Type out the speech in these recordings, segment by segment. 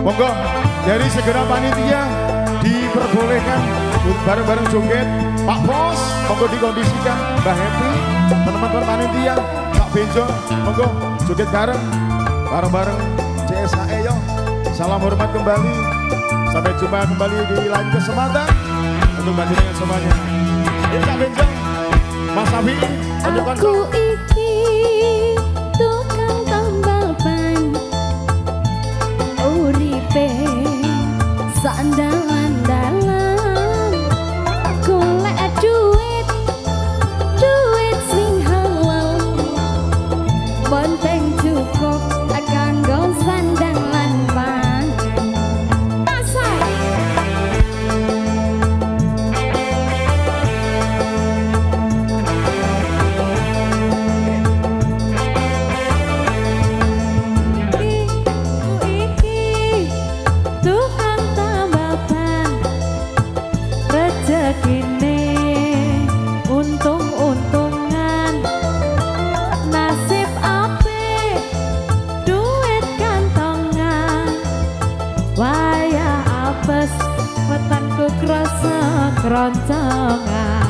Monggo dari segera panitia diperbolehkan bareng-bareng joget. Pak Bos, monggo dikondisikan. Mbak Happy, teman-teman panitia, Pak Benjo, monggo joget bareng-bareng CSAE yo. Salam hormat kembali. Sampai jumpa kembali di lain kesempatan untuk panjenengan semuanya. Ya Pak Benjo, Mas Afi, aku iki tukang tambal ban, uripe sandalan-dalan, golek duit sing halal, penting cukup kanggo sandang lan pangan. Asai untung-untungan, nasib apik, duit kantongan, wayah apes, wetengku krasa keroncongan.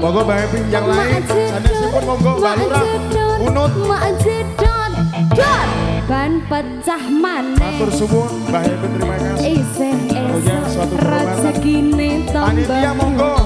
Monggo Mbak Happy yang lain, sanesipun monggo Mbak Lurah, Unut, ban pecah maneh. Matur suwun Mbak Happy, terima kasih. Isih suatu rezekine tambah. Panitia monggo